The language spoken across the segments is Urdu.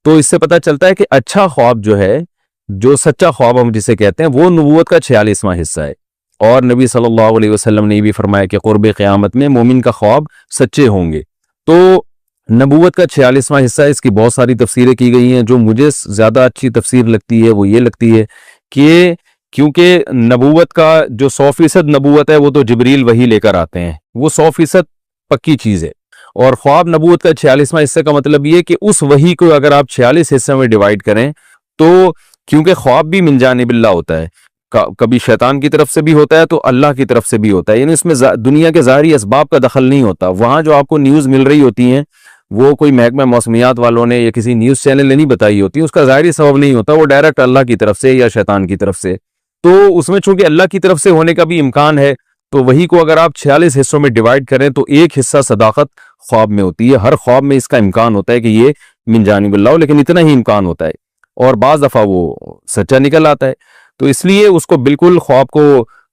تو اس سے پتہ چلتا ہے کہ اچھا خواب جو ہے، جو سچا خواب ہم جسے کہتے ہیں، وہ نبوت کا 46واں حصہ ہے۔ اور نبی صلی اللہ علیہ وسلم نے یہ بھی فرمایا کہ قرب قیامت میں مومن کا خواب سچے ہوں گے۔ تو نبوت کا 46واں حصہ ہے، اس کی بہت ساری تفسیریں کی گئی ہیں۔ جو مجھے زیادہ اچھی تفسیر لگتی ہے وہ یہ لگتی ہے کہ کیونکہ نبوت کا جو 100% نبوت ہے وہ تو جبریل وحی لے کر آتے ہیں، وہ 100% پکی چیز ہے۔ اور خواب نبوت کا 46واں حصہ کا مطلب یہ کہ اس وحی کو اگر آپ 46 حصے میں ڈیوائیڈ کریں تو، کیونکہ خواب بھی من جانب اللہ ہوتا ہے، کبھی شیطان کی طرف سے بھی ہوتا ہے تو اللہ کی طرف سے بھی ہوتا ہے، یعنی اس میں دنیا کے ظاہری اسباب کا دخل نہیں ہوتا۔ وہاں جو آپ کو نیوز مل رہی ہوتی ہیں وہ کوئی محکمہ موسمیات والوں نے یا کسی نیوز چینل نے نہیں بتائی ہوتی، اس کا ظاہری سبب نہیں ہوتا، وہ ڈائریکٹ اللہ کی طرف سے یا شیطان کی طرف سے۔ تو اس میں چونکہ اللہ کی طرف سے ہونے کا بھی امکان ہے، تو وہی کو اگر آپ 46 حصوں میں ڈیوائیڈ کریں تو ایک حصہ صداقت خواب میں ہوتی ہے۔ ہر خواب میں اس کا امکان ہوتا ہے کہ یہ من جانب اللہ ہو، لیکن اتنا ہی امکان ہوتا ہے، اور بعض دفعہ وہ سچا نکل آتا ہے۔ تو اس لیے اس کو بالکل خواب کو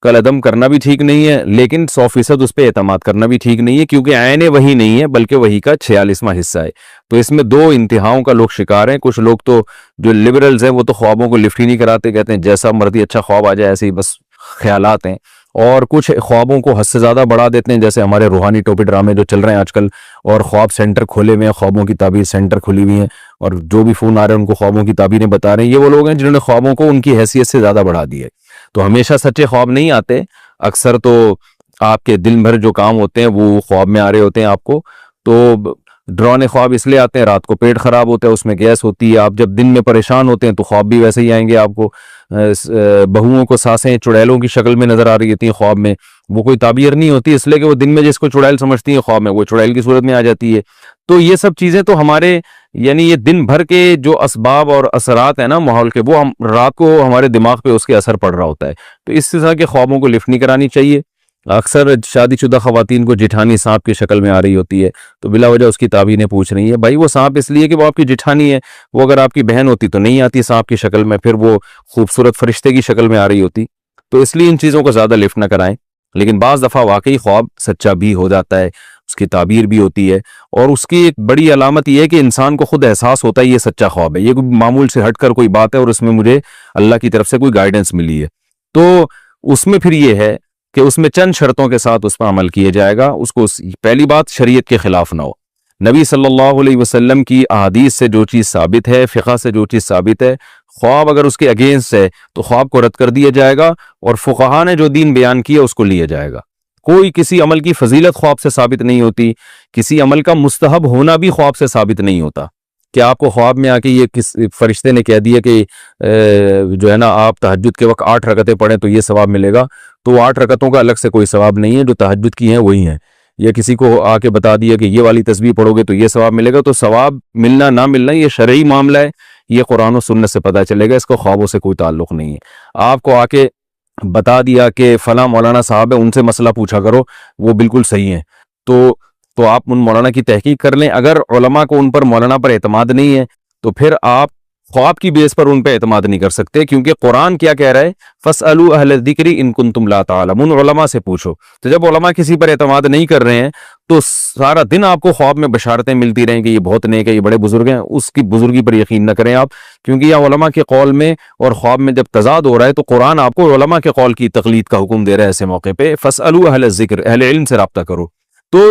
کالعدم کرنا بھی ٹھیک نہیں ہے، لیکن 100% اس پہ اعتماد کرنا بھی ٹھیک نہیں ہے، کیونکہ عین وہی نہیں ہے بلکہ وہی کا 46واں حصہ ہے۔ تو اس میں دو انتہاؤں کا لوگ شکار ہیں۔ کچھ لوگ تو جو لبرلز ہیں وہ تو خوابوں کو لفٹ ہی نہیں کراتے، کہتے ہیں جیسا مرضی اچھا خواب آ جائے، ایسے ہی بس خیالات ہیں۔ اور کچھ خوابوں کو حد سے زیادہ بڑھا دیتے ہیں، جیسے ہمارے روحانی ٹوپی ڈرامے جو چل رہے ہیں آج کل، اور خواب سینٹر کھولے ہوئے ہیں، خوابوں کی تعبیر سینٹر کھلی ہوئی ہیں، اور جو بھی فون آ رہے ہیں ان کو خوابوں کی تعبیریں بتا رہے ہیں۔ یہ وہ لوگ ہیں جنہوں نے خوابوں کو ان کی حیثیت سے زیادہ بڑھا دی ہے۔ تو ہمیشہ سچے خواب نہیں آتے، اکثر تو آپ کے دن بھر جو کام ہوتے ہیں وہ خواب میں آ رہے ہوتے ہیں آپ کو۔ تو ڈرانے خواب اس لیے آتے ہیں، رات کو پیٹ خراب ہوتا ہے، اس میں گیس ہوتی ہے، آپ جب دن میں پریشان ہوتے ہیں تو خواب بھی ویسے ہی آئیں گے آپ کو۔ بہوؤں کو سانسیں چڑیلوں کی شکل میں نظر آ رہی ہوتی ہیں خواب میں، وہ کوئی تعبیر نہیں ہوتی، اس لیے کہ وہ دن میں جس کو چڑیل سمجھتی ہیں خواب میں وہ چڑیل کی صورت میں آ جاتی ہے۔ تو یہ سب چیزیں تو ہمارے یعنی یہ دن بھر کے جو اسباب اور اثرات ہیں نا ماحول کے، وہ رات کو ہمارے دماغ پہ اس کے اثر پڑ رہا ہوتا ہے۔ تو اس طرح کے خوابوں کو لفٹ نہیں کرانی چاہیے۔ اکثر شادی شدہ خواتین کو جٹھانی سانپ کی شکل میں آ رہی ہوتی ہے، تو بلا وجہ اس کی تعبیریں پوچھ رہی ہیں۔ بھائی وہ سانپ اس لیے کہ وہ آپ کی جٹھانی ہے، وہ اگر آپ کی بہن ہوتی تو نہیں آتی سانپ کی شکل میں، پھر وہ خوبصورت فرشتے کی شکل میں آ رہی ہوتی۔ تو اس لیے ان چیزوں کو زیادہ لفٹ نہ کرائیں۔ لیکن بعض دفعہ واقعی خواب سچا بھی ہو جاتا ہے، اس کی تعبیر بھی ہوتی ہے، اور اس کی ایک بڑی علامت یہ ہے کہ انسان کو خود احساس ہوتا ہے یہ سچا خواب ہے، یہ کوئی معمول سے ہٹ کر کوئی بات ہے اور اس میں مجھے اللہ کی طرف سے کوئی گائیڈنس ملی ہے۔ تو اس میں پھر یہ ہے کہ اس میں چند شرطوں کے ساتھ اس پر عمل کیا جائے گا۔ اس کو پہلی بات شریعت کے خلاف نہ ہو، نبی صلی اللہ علیہ وسلم کی احادیث سے جو چیز ثابت ہے، فقہ سے جو چیز ثابت ہے، خواب اگر اس کے اگینسٹ ہے تو خواب کو رد کر دیا جائے گا، اور فقہا نے جو دین بیان کیا اس کو لیا جائے گا۔ کوئی کسی عمل کی فضیلت خواب سے ثابت نہیں ہوتی، کسی عمل کا مستحب ہونا بھی خواب سے ثابت نہیں ہوتا کہ آپ کو خواب میں آ کے یہ کس فرشتے نے کہہ دیا کہ جو ہے نا آپ تہجد کے وقت 8 رکعتیں پڑھیں تو یہ ثواب ملے گا، تو 8 رکعتوں کا الگ سے کوئی ثواب نہیں ہے، جو تہجد کی ہیں وہی ہیں۔ یا کسی کو آ کے بتا دیا کہ یہ والی تسبیح پڑھو گے تو یہ ثواب ملے گا، تو ثواب ملنا نہ ملنا یہ شرعی معاملہ ہے، یہ قرآن و سنت سے پتہ چلے گا، اس کو خوابوں سے کوئی تعلق نہیں ہے۔ آپ کو آ کے بتا دیا کہ فلاں مولانا صاحب ہے ان سے مسئلہ پوچھا کرو، وہ بالکل صحیح ہیں، تو آپ ان مولانا کی تحقیق کر لیں۔ اگر علماء کو ان پر مولانا پر اعتماد نہیں ہے تو پھر آپ خواب کی بیس پر ان پہ اعتماد نہیں کر سکتے، کیونکہ قرآن کیا کہہ رہا ہے، فَاسْأَلُوا أَهْلَ الذِّكْرِ إِن كُنتُمْ لَا تَعْلَمُونَ، علماء سے پوچھو۔ تو جب علماء کسی پر اعتماد نہیں کر رہے ہیں تو سارا دن آپ کو خواب میں بشارتیں ملتی رہیں کہ یہ بہت نیک ہے، یہ بڑے بزرگ ہیں، اس کی بزرگی پر یقین نہ کریں آپ، کیونکہ یہ علماء کے قول میں اور خواب میں جب تضاد ہو رہا ہے تو قرآن آپ کو علماء کے قول کی تقلید کا حکم دے رہا ہے۔ ایسے موقع پہ فَاسْأَلُوا أَهْلَ الذِّكْرِ، اہل علم سے رابطہ کرو۔ تو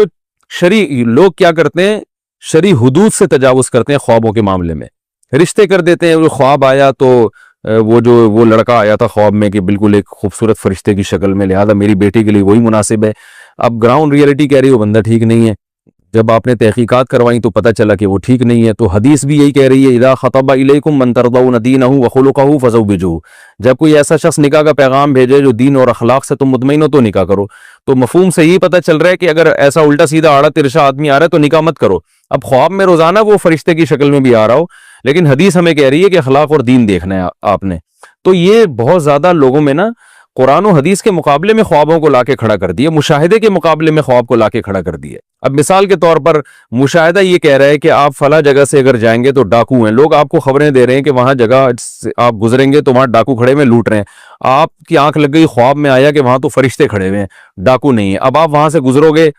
شرعی لوگ کیا کرتے ہیں، شرعی حدود سے تجاوز کرتے ہیں خوابوں کے معاملے میں، رشتے کر دیتے ہیں۔ وہ خواب آیا تو وہ لڑکا آیا تھا خواب میں کہ بالکل ایک خوبصورت فرشتے کی شکل میں، لہذا میری بیٹی کے لیے وہی مناسب ہے۔ اب گراؤنڈ ریئلٹی کہہ رہی ہے وہ بندہ ٹھیک نہیں ہے، جب آپ نے تحقیقات کروائیں تو پتہ چلا کہ وہ ٹھیک نہیں ہے۔ تو حدیث بھی یہی کہہ رہی ہے، اذا خطب الیکم من ترضون دینہ وخلقہ فزوجوہ، جب کوئی ایسا شخص نکاح کا پیغام بھیجے جو دین اور اخلاق سے تم مطمئن ہو تو نکاح کرو۔ تو مفہوم سے یہی پتہ چل رہا ہے کہ اگر ایسا الٹا سیدھا آڑا ترشا آدمی آ رہا ہے تو نکاح مت کرو۔ اب خواب میں روزانہ وہ فرشتے کی شکل میں بھی آ رہا ہو، لیکن حدیث ہمیں کہہ رہی ہے کہ اخلاق اور دین دیکھنا ہے آپ نے۔ تو یہ بہت زیادہ لوگوں میں نا قرآن و حدیث کے مقابلے میں خوابوں کو لا کے کھڑا کر دیا، مشاہدے کے مقابلے میں خواب کو لا کے کھڑا کر دیا۔ اب مثال کے طور پر مشاہدہ یہ کہہ رہا ہے کہ آپ فلاں جگہ سے اگر جائیں گے تو ڈاکو ہیں، لوگ آپ کو خبریں دے رہے ہیں کہ وہاں جگہ سے آپ گزریں گے تو وہاں ڈاکو کھڑے ہوئے لوٹ رہے ہیں، آپ کی آنکھ لگ گئی، خواب میں آیا کہ وہاں تو فرشتے کھڑے ہوئے ہیں، ڈاکو نہیں ہے۔ اب آپ وہاں سے گزرو گے،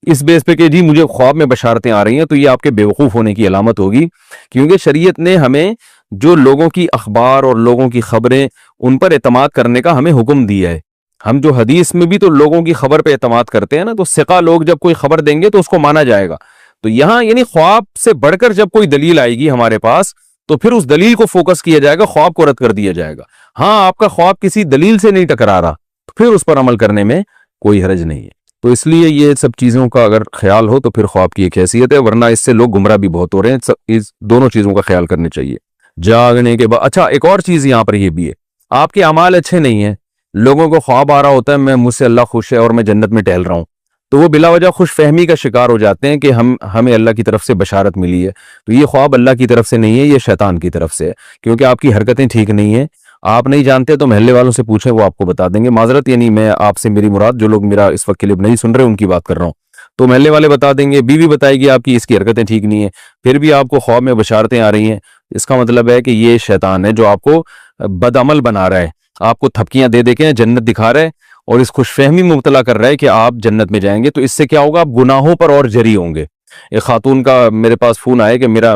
اس بیس پہ کہ جی مجھے خواب میں بشارتیں آ رہی ہیں، تو یہ آپ کے بیوقوف ہونے کی علامت ہوگی، کیونکہ شریعت نے ہمیں جو لوگوں کی اخبار اور لوگوں کی خبریں ان پر اعتماد کرنے کا ہمیں حکم دیا ہے۔ ہم جو حدیث میں بھی تو لوگوں کی خبر پہ اعتماد کرتے ہیں نا، تو ثقہ لوگ جب کوئی خبر دیں گے تو اس کو مانا جائے گا۔ تو یہاں یعنی خواب سے بڑھ کر جب کوئی دلیل آئے گی ہمارے پاس تو پھر اس دلیل کو فوکس کیا جائے گا، خواب کو رد کر دیا جائے گا۔ ہاں آپ کا خواب کسی دلیل سے نہیں ٹکرا رہا تو پھر اس پر عمل کرنے میں کوئی حرج نہیں ہے۔ تو اس لیے یہ سب چیزوں کا اگر خیال ہو تو پھر خواب کی ایک حیثیت ہے، ورنہ اس سے لوگ گمراہ بھی بہت ہو رہے ہیں۔ اس دونوں چیزوں کا خیال کرنے چاہیے جاگنے کے بعد۔ اچھا ایک اور چیز یہاں پر یہ بھی ہے، آپ کے اعمال اچھے نہیں ہیں، لوگوں کو خواب آ رہا ہوتا ہے مجھ سے اللہ خوش ہے اور میں جنت میں ٹہل رہا ہوں، تو وہ بلا وجہ خوش فہمی کا شکار ہو جاتے ہیں کہ ہمیں اللہ کی طرف سے بشارت ملی ہے۔ تو یہ خواب اللہ کی طرف سے نہیں ہے، یہ شیطان کی طرف سے ہے، کیونکہ آپ کی حرکتیں ٹھیک نہیں ہیں۔ آپ نہیں جانتے تو محلے والوں سے پوچھیں، وہ آپ کو بتا دیں گے۔ معذرت یعنی میں آپ سے میری مراد جو لوگ میرا اس وقت کلپ نہیں سن رہے ان کی بات کر رہا ہوں، تو محلے والے بتا دیں گے، بیوی بتائے گی آپ کی اس کی حرکتیں ٹھیک نہیں ہیں، پھر بھی آپ کو خواب میں بشارتیں آ رہی ہیں، اس کا مطلب ہے کہ یہ شیطان ہے جو آپ کو بدعمل بنا رہا ہے، آپ کو تھپکیاں دے کے جنت دکھا رہا ہے اور اس خوش فہمی میں مبتلا کر رہا ہے کہ آپ جنت میں جائیں گے۔ تو اس سے کیا ہوگا، آپ گناہوں پر اور جری ہوں گے۔ ایک خاتون کا میرے پاس فون آیا کہ میرا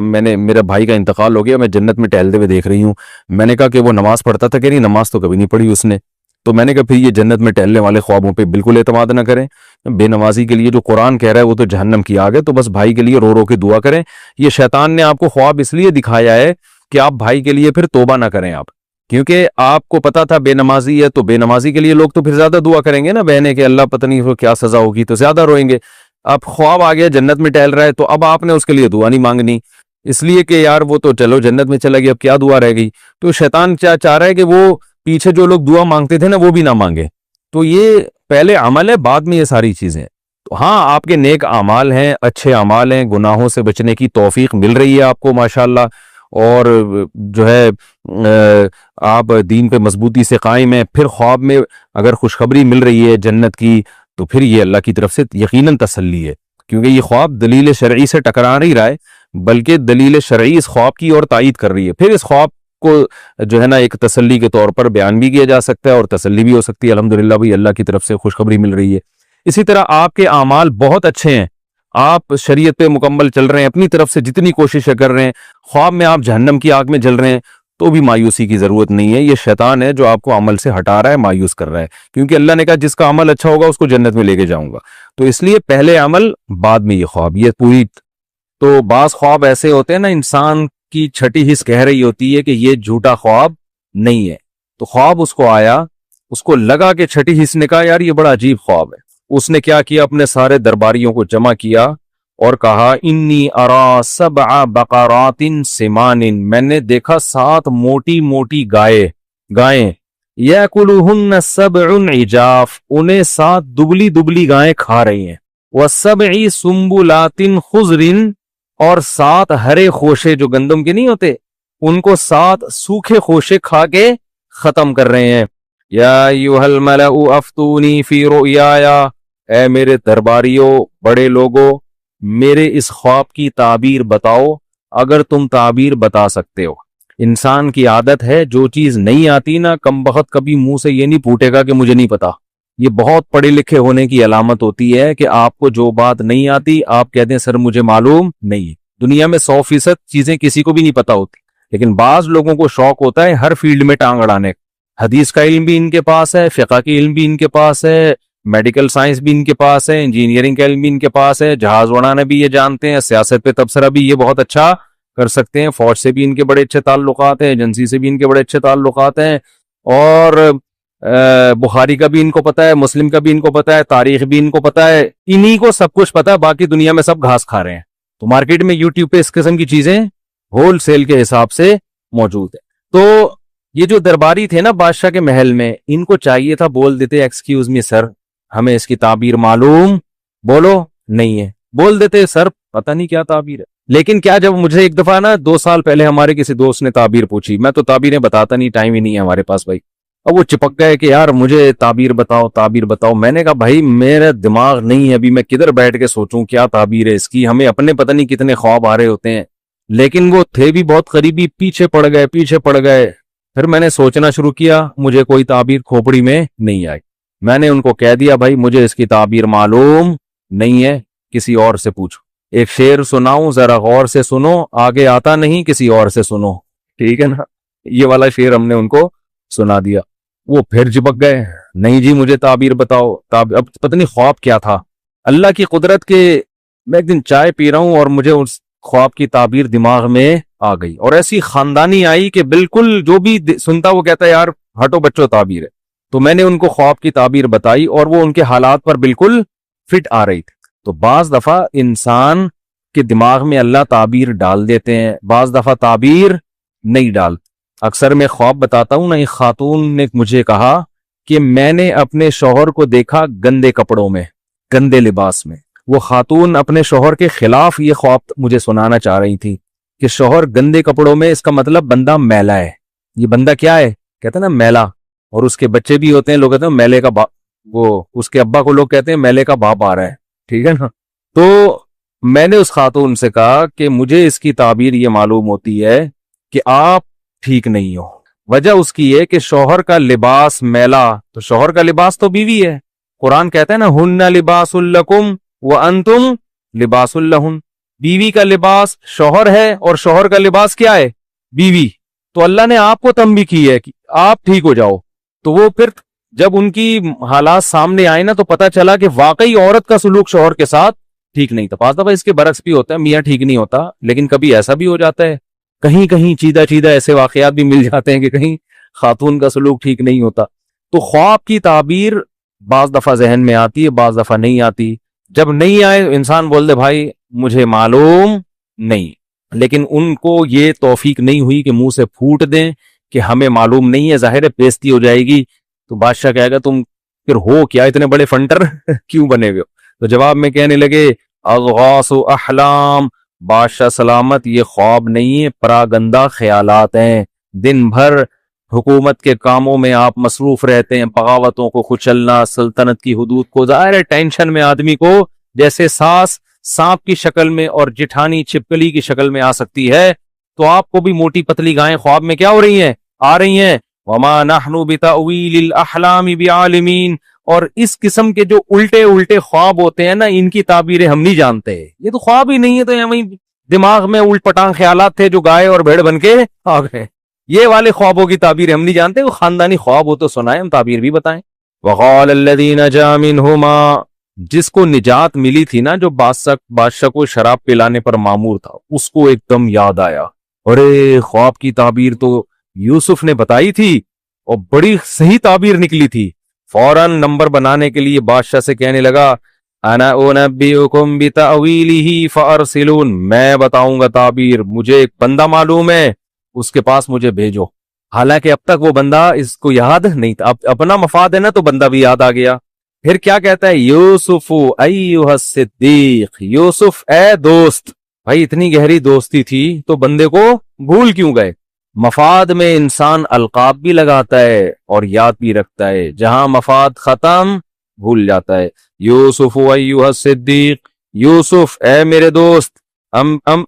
بھائی کا انتقال ہو گیا، میں جنت میں ٹہلتے ہوئے دیکھ رہی ہوں۔ میں نے کہا کہ وہ نماز پڑھتا تھا کہ نہیں، نماز تو کبھی نہیں پڑھی اس نے۔ تو میں نے کہا پھر یہ جنت میں ٹہلنے والے خوابوں پہ بالکل اعتماد نہ کریں۔ بے نمازی کے لیے جو قرآن کہہ رہا ہے وہ تو جہنم کی آگ ہے، تو بس بھائی کے لیے رو رو کے دعا کریں۔ یہ شیطان نے آپ کو خواب اس لیے دکھایا ہے کہ آپ بھائی کے لیے پھر توبہ نہ کریں آپ، کیونکہ آپ کو پتا تھا بے نمازی ہے، تو بے نمازی کے لیے لوگ تو پھر زیادہ دعا کریں گے نا، بہنیں کہ اللہ پتہ نہیں کیا سزا ہوگی، تو زیادہ روئیں گے۔ اب خواب آ گیا جنت میں ٹہل رہا ہے تو اب آپ نے اس کے لیے دعا نہیں مانگنی، اس لیے کہ یار وہ تو چلو جنت میں چلا گیا، اب کیا دعا رہ گئی۔ تو شیطان چاہ رہا ہے کہ وہ پیچھے جو لوگ دعا مانگتے تھے نا وہ بھی نہ مانگے۔ تو یہ پہلے عمل ہے، بعد میں یہ ساری چیزیں۔ تو ہاں آپ کے نیک اعمال ہیں، اچھے اعمال ہیں، گناہوں سے بچنے کی توفیق مل رہی ہے آپ کو ماشاءاللہ، اور جو ہے آپ دین پہ مضبوطی سے قائم ہیں، پھر خواب میں اگر خوشخبری مل رہی ہے جنت کی تو پھر یہ اللہ کی طرف سے یقیناً تسلی ہے، کیونکہ یہ خواب دلیل شرعی سے ٹکرا نہیں رہا ہے، بلکہ دلیل شرعی اس خواب کی اور تائید کر رہی ہے۔ پھر اس خواب کو جو ہے نا ایک تسلی کے طور پر بیان بھی کیا جا سکتا ہے اور تسلی بھی ہو سکتی ہے، الحمدللہ بھائی اللہ کی طرف سے خوشخبری مل رہی ہے۔ اسی طرح آپ کے اعمال بہت اچھے ہیں، آپ شریعت پہ مکمل چل رہے ہیں، اپنی طرف سے جتنی کوششیں کر رہے ہیں، خواب میں آپ جہنم کی آگ میں جل رہے ہیں، تو بھی مایوسی کی ضرورت نہیں ہے۔ یہ شیطان ہے جو آپ کو عمل سے ہٹا رہا ہے، مایوس کر رہا ہے، کیونکہ اللہ نے کہا جس کا عمل اچھا ہوگا اس کو جنت میں لے کے جاؤں گا۔ تو اس لیے پہلے عمل بعد میں یہ خواب، یہ پوری۔ تو بعض خواب ایسے ہوتے ہیں نا، انسان کی چھٹی حس کہہ رہی ہوتی ہے کہ یہ جھوٹا خواب نہیں ہے، تو خواب اس کو آیا، اس کو لگا کہ چھٹی حس نے کہا یار یہ بڑا عجیب خواب ہے۔ اس نے کیا کیا، اپنے سارے درباریوں کو جمع کیا اور کہا انی ارا سبع بقرات سمان، میں نے دیکھا 7 موٹی موٹی گائیں، یاکلہن سبع عجاف، انہیں 7 دبلی دبلی گائیں کھا رہی ہیں، وسبع سنبلات خضر، اور 7 ہرے خوشے جو گندم کے نہیں ہوتے ان کو 7 سوکھے خوشے کھا کے ختم کر رہے ہیں۔ یا ایھا الملأ افتونی فی رؤیایا، اے میرے درباریوں، بڑے لوگوں، میرے اس خواب کی تعبیر بتاؤ اگر تم تعبیر بتا سکتے ہو۔ انسان کی عادت ہے جو چیز نہیں آتی نا، کم بخت کبھی منہ سے یہ نہیں پھوٹے گا کہ مجھے نہیں پتا۔ یہ بہت پڑھے لکھے ہونے کی علامت ہوتی ہے کہ آپ کو جو بات نہیں آتی آپ کہتے ہیں سر مجھے معلوم نہیں۔ دنیا میں 100% چیزیں کسی کو بھی نہیں پتا ہوتی، لیکن بعض لوگوں کو شوق ہوتا ہے ہر فیلڈ میں ٹانگ اڑانے کا۔ حدیث کا علم بھی ان کے پاس ہے، فقہ کی علم بھی ان کے پاس ہے، میڈیکل سائنس بھی ان کے پاس ہے، انجینئرنگ کا علم بھی ان کے پاس ہے، جہاز اڑانا بھی یہ جانتے ہیں، سیاست پہ تبصرہ بھی یہ بہت اچھا کر سکتے ہیں، فوج سے بھی ان کے بڑے اچھے تعلقات ہیں، ایجنسی سے بھی ان کے بڑے اچھے تعلقات ہیں، اور بخاری کا بھی ان کو پتا ہے، مسلم کا بھی ان کو پتا ہے، تاریخ بھی ان کو پتا ہے، انہی کو سب کچھ پتا ہے، باقی دنیا میں سب گھاس کھا رہے ہیں۔ تو مارکیٹ میں یوٹیوب پہ اس قسم کی چیزیں ہول سیل کے حساب سے موجود ہے۔ تو یہ جو درباری تھے نا بادشاہ کے محل میں، ان کو چاہیے تھا بول دیتے ایکسکیوز می سر، ہمیں اس کی تعبیر معلوم بولو نہیں ہے، بول دیتے سر پتہ نہیں کیا تعبیر ہے۔ لیکن کیا جب مجھے ایک دفعہ نا 2 سال پہلے ہمارے کسی دوست نے تعبیر پوچھی، میں تو تعبیریں بتاتا نہیں، ٹائم ہی نہیں ہے ہمارے پاس بھائی، اب وہ چپک گئے کہ یار مجھے تعبیر بتاؤ تعبیر بتاؤ۔ میں نے کہا بھائی میرا دماغ نہیں ہے ابھی، میں کدھر بیٹھ کے سوچوں کیا تعبیر ہے اس کی، ہمیں اپنے پتہ نہیں کتنے خواب آ رہے ہوتے ہیں، لیکن وہ تھے بھی بہت قریبی، پیچھے پڑ گئے۔ پھر میں نے سوچنا شروع کیا، مجھے کوئی تعبیر کھوپڑی میں نہیں آئی۔ میں نے ان کو کہہ دیا بھائی مجھے اس کی تعبیر معلوم نہیں ہے، کسی اور سے پوچھو. ایک شعر سناؤں ذرا غور سے سنو, آگے آتا نہیں کسی اور سے سنو. ٹھیک ہے نا, یہ والا شعر ہم نے ان کو سنا دیا. وہ پھر جبک گئے, نہیں جی مجھے تعبیر بتاؤ. اب پتہ نہیں خواب کیا تھا, اللہ کی قدرت کے میں ایک دن چائے پی رہا ہوں اور مجھے اس خواب کی تعبیر دماغ میں آ گئی, اور ایسی خاندانی آئی کہ بالکل جو بھی سنتا وہ کہتا ہے یار ہٹو بچوں تعبیر ہے. تو میں نے ان کو خواب کی تعبیر بتائی اور وہ ان کے حالات پر بالکل فٹ آ رہی تھی. تو بعض دفعہ انسان کے دماغ میں اللہ تعبیر ڈال دیتے ہیں, بعض دفعہ تعبیر نہیں ڈال. اکثر میں خواب بتاتا ہوں نا, ایک خاتون نے مجھے کہا کہ میں نے اپنے شوہر کو دیکھا گندے کپڑوں میں, گندے لباس میں. وہ خاتون اپنے شوہر کے خلاف یہ خواب مجھے سنانا چاہ رہی تھی کہ شوہر گندے کپڑوں میں, اس کا مطلب بندہ میلا ہے. یہ بندہ کیا ہے, کہتے ہیں نا میلا, اور اس کے بچے بھی ہوتے ہیں, لوگ کہتے ہیں میلے کا وہ اس کے ابا کو لوگ کہتے ہیں میلے کا باپ آ رہا ہے. ٹھیک ہے نا. تو میں نے اس خاتون سے کہا کہ مجھے اس کی تعبیر یہ معلوم ہوتی ہے کہ آپ ٹھیک نہیں ہو. وجہ اس کی ہے کہ شوہر کا لباس میلا, تو شوہر کا لباس تو بیوی ہے. قرآن کہتا ہے نا ہن لباس لکم وانتم لباس لہن, بیوی کا لباس شوہر ہے اور شوہر کا لباس کیا ہے, بیوی. تو اللہ نے آپ کو تنبیہ کی ہے کہ آپ ٹھیک ہو جاؤ. تو وہ پھر جب ان کی حالات سامنے آئے نا تو پتا چلا کہ واقعی عورت کا سلوک شوہر کے ساتھ ٹھیک نہیں تھا. بعض دفعہ اس کے برعکس بھی ہوتا ہے, میاں ٹھیک نہیں ہوتا, لیکن کبھی ایسا بھی ہو جاتا ہے, کہیں کہیں چیدہ چیدہ ایسے واقعات بھی مل جاتے ہیں کہ کہیں خاتون کا سلوک ٹھیک نہیں ہوتا. تو خواب کی تعبیر بعض دفعہ ذہن میں آتی ہے, بعض دفعہ نہیں آتی. جب نہیں آئے انسان بول دے بھائی مجھے معلوم نہیں, لیکن ان کو یہ توفیق نہیں ہوئی کہ منہ سے پھوٹ دیں کہ ہمیں معلوم نہیں ہے. ظاہر ہے بےزتی ہو جائے گی, تو بادشاہ کہے گا تم پھر ہو کیا, اتنے بڑے فنٹر کیوں بنے ہوئے ہو. تو جواب میں کہنے لگے اغواص و احلام, بادشاہ سلامت یہ خواب نہیں ہے, پراگندہ خیالات ہیں. دن بھر حکومت کے کاموں میں آپ مصروف رہتے ہیں, بغاوتوں کو کچلنا, سلطنت کی حدود کو, ظاہر ہے ٹینشن میں آدمی کو جیسے ساس سانپ کی شکل میں اور جٹھانی چھپکلی کی شکل میں آ سکتی ہے, تو آپ کو بھی موٹی پتلی گائیں خواب میں کیا ہو رہی ہیں, آ رہی ہیں. وما نحن بتأویل الاحلام بعالمین, اور اس قسم کے جو الٹے الٹے خواب ہوتے ہیں نا ان کی تعبیریں ہم نہیں جانتے. یہ تو خواب ہی نہیں ہے, تو ہمیں دماغ میں الٹ پٹانگ خیالات تھے جو گائے اور بھیڑ بن کے آ گئے. یہ والے خوابوں کی تعبیر ہم نہیں جانتے, وہ خاندانی خواب ہو تو سنائیں, ہم تعبیر بھی بتائیں. وقال الذی نجا منہما, جس کو نجات ملی تھی نا, جو بادشاہ کو شراب پلانے پر مامور تھا, اس کو ایک دم یاد آیا, ارے خواب کی تعبیر تو یوسف نے بتائی تھی اور بڑی صحیح تعبیر نکلی تھی. فوراً نمبر بنانے کے لیے بادشاہ سے کہنے لگا انا انبئکم بتأویلہ فارسلون, میں بتاؤں گا تعبیر, مجھے ایک بندہ معلوم ہے, اس کے پاس مجھے بھیجو. حالانکہ اب تک وہ بندہ اس کو یاد نہیں تھا, اب اپنا مفاد ہے نا تو بندہ بھی یاد آ گیا. پھر کیا کہتا ہے, یوسف ایھا الصدیق, یوسف اے دوست. بھائی اتنی گہری دوستی تھی تو بندے کو بھول کیوں گئے. مفاد میں انسان القاب بھی لگاتا ہے اور یاد بھی رکھتا ہے, جہاں مفاد ختم بھول جاتا ہے. یوسف ایھا الصدیق, یوسف اے میرے دوست,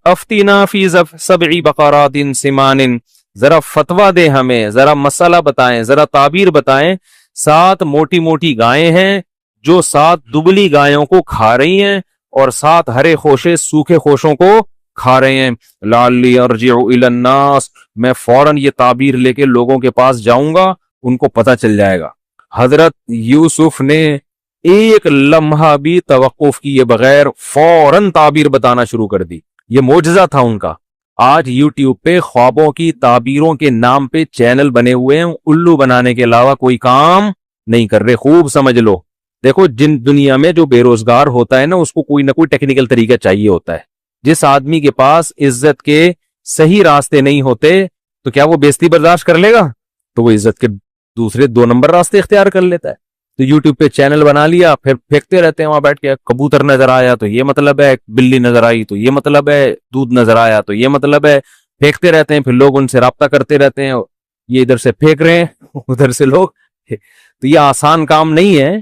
افتینا فی 7 بقرات سمان, ذرا فتویٰ دے ہمیں, ذرا مسئلہ بتائیں, ذرا تعبیر بتائیں. 7 موٹی موٹی گائیں ہیں جو 7 دبلی گایوں کو کھا رہی ہیں, اور 7 ہرے خوشے سوکھے خوشوں کو کھا رہے ہیں. لعلی ارجع الی الناس, میں فوراً یہ تعبیر لے کے لوگوں کے پاس جاؤں گا, ان کو پتہ چل جائے گا. حضرت یوسف نے ایک لمحہ بھی توقف کیے بغیر فوراً تعبیر بتانا شروع کر دی. یہ معجزہ تھا ان کا. آج یوٹیوب پہ خوابوں کی تعبیروں کے نام پہ چینل بنے ہوئے ہیں, الو بنانے کے علاوہ کوئی کام نہیں کر رہے. خوب سمجھ لو. دیکھو جن دنیا میں جو بے روزگار ہوتا ہے نا, اس کو کوئی نہ کوئی ٹیکنیکل طریقہ چاہیے ہوتا ہے. جس آدمی کے پاس عزت کے صحیح راستے نہیں ہوتے تو کیا وہ بےزتی برداشت کر لے گا؟ تو وہ عزت کے دوسرے 2 نمبر راستے اختیار کر لیتا ہے. تو یوٹیوب پہ چینل بنا لیا, پھر پھینکتے رہتے ہیں وہاں بیٹھ کے. کبوتر نظر آیا تو یہ مطلب ہے, بلی نظر آئی تو یہ مطلب ہے, دودھ نظر آیا تو یہ مطلب ہے. پھینکتے رہتے ہیں, پھر لوگ ان سے رابطہ کرتے رہتے ہیں, یہ ادھر سے پھینک رہے ہیں ادھر سے لوگ. تو یہ آسان کام نہیں ہے.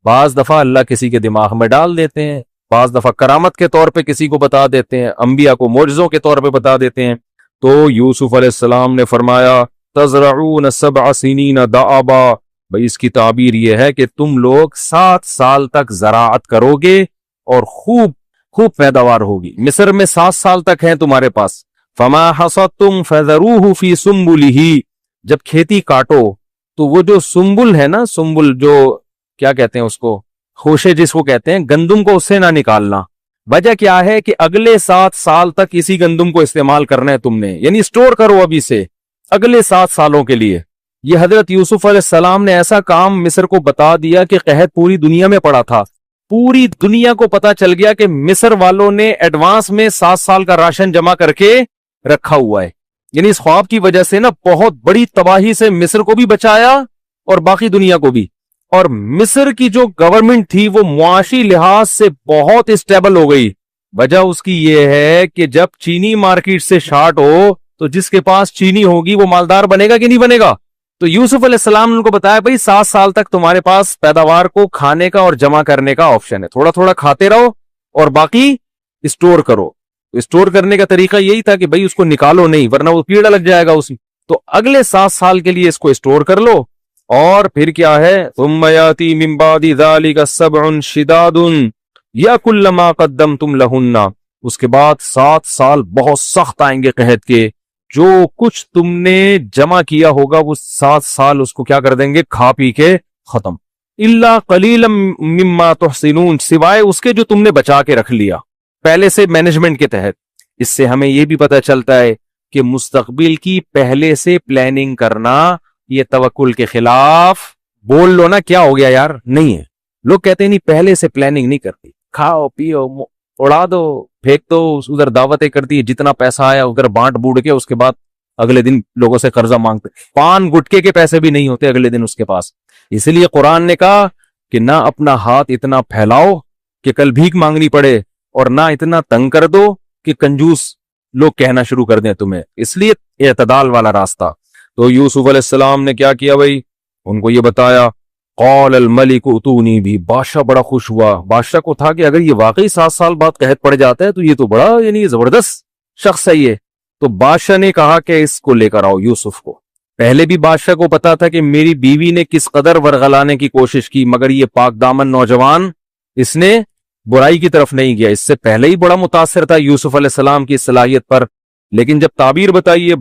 بعض دفعہ اللہ کسی کے دماغ میں ڈال دیتے ہیں, بعض دفعہ کرامت کے طور پہ کسی کو بتا دیتے ہیں, انبیاء کو معجزوں کے طور پہ بتا دیتے ہیں. تو یوسف علیہ السلام نے فرمایا تزرعون 7 سنین دعابا, بھئی اس کی تعبیر یہ ہے کہ تم لوگ 7 سال تک زراعت کرو گے اور خوب خوب پیداوار ہوگی. مصر میں 7 سال تک ہیں تمہارے پاس. فما حصدتم فذروه فی سنبلہ، جب کھیتی کاٹو تو وہ جو سنبل ہے نا، سنبل جو کیا کہتے ہیں اس کو، خوشے جس کو کہتے ہیں، گندم کو اس سے نہ نکالنا. وجہ کیا ہے کہ اگلے 7 سال تک اسی گندم کو استعمال کرنا ہے تم نے، یعنی سٹور کرو ابھی سے اگلے 7 سالوں کے لیے. یہ حضرت یوسف علیہ السلام نے ایسا کام مصر کو بتا دیا کہ قحط پوری دنیا میں پڑا تھا. پوری دنیا کو پتا چل گیا کہ مصر والوں نے ایڈوانس میں 7 سال کا راشن جمع کر کے رکھا ہوا ہے. یعنی اس خواب کی وجہ سے نا بہت بڑی تباہی سے مصر کو بھی بچایا اور باقی دنیا کو بھی. اور مصر کی جو گورنمنٹ تھی وہ معاشی لحاظ سے بہت اسٹیبل ہو گئی. وجہ اس کی یہ ہے کہ جب چینی مارکیٹ سے شارٹ ہو تو جس کے پاس چینی ہوگی وہ مالدار بنے گا کہ نہیں بنے گا. تو یوسف علیہ السلام نے ان کو بتایا بھائی 7 سال تک تمہارے پاس پیداوار کو کھانے کا اور جمع کرنے کا آپشن ہے. تھوڑا تھوڑا کھاتے رہو اور باقی اسٹور کرو. اسٹور کرنے کا طریقہ یہی تھا کہ بھئی اس کو نکالو نہیں ورنہ وہ کیڑا لگ جائے گا اس میں. تو اگلے 7 سال کے لیے اس کو اسٹور کر لو. اور پھر کیا ہے، ثم یاتی من بعد ذلک 7 شداد یاکل ما قدمتم لہن، اس کے بعد 7 سال بہت سخت آئیں گے قحط کے. جو کچھ تم نے جمع کیا ہوگا وہ 7 سال اس کو کیا کر دیں گے، کھا پی کے ختم. الا قلیلا مما تحسنون، سوائے اس کے جو تم نے بچا کے رکھ لیا پہلے سے مینجمنٹ کے تحت. اس سے ہمیں یہ بھی پتہ چلتا ہے کہ مستقبل کی پہلے سے پلاننگ کرنا یہ توکل کے خلاف. بول لو نا کیا ہو گیا یار، نہیں ہے. لوگ کہتے ہیں نہیں پہلے سے پلاننگ نہیں کرتی، کھاؤ پیو اڑا دو پھینک دو، ادھر دعوتیں کرتی ہے، جتنا پیسہ آیا ادھر بانٹ بوڑھ کے اس کے بعد اگلے دن لوگوں سے قرضہ مانگتے. پان گٹکے کے پیسے بھی نہیں ہوتے اگلے دن اس کے پاس. اسی لیے قرآن نے کہا کہ نہ اپنا ہاتھ اتنا پھیلاؤ کہ کل بھیک مانگنی پڑے اور نہ اتنا تنگ کر دو کہ کنجوس لوگ کہنا شروع کر دیں تمہیں. اس لیے اعتدال والا راستہ. تو یوسف علیہ السلام نے کیا کیا بھائی، ان کو یہ بتایا. قال الملک اتونی بھی، بادشاہ بڑا خوش ہوا. بادشاہ کو تھا کہ اگر یہ واقعی 7 سال بعد قحط پڑ جاتا ہے تو یہ تو بڑا یعنی زبردست شخص ہے یہ. تو بادشاہ نے کہا کہ اس کو لے کر آؤ یوسف کو. پہلے بھی بادشاہ کو پتا تھا کہ میری بیوی نے کس قدر ورغلانے کی کوشش کی، مگر یہ پاک دامن نوجوان اس نے برائی کی طرف نہیں گیا. اس سے پہلے ہی بڑا متاثر تھا یوسف علیہ السلام کی صلاحیت پر. لیکن جب تعبیر بتائی ہے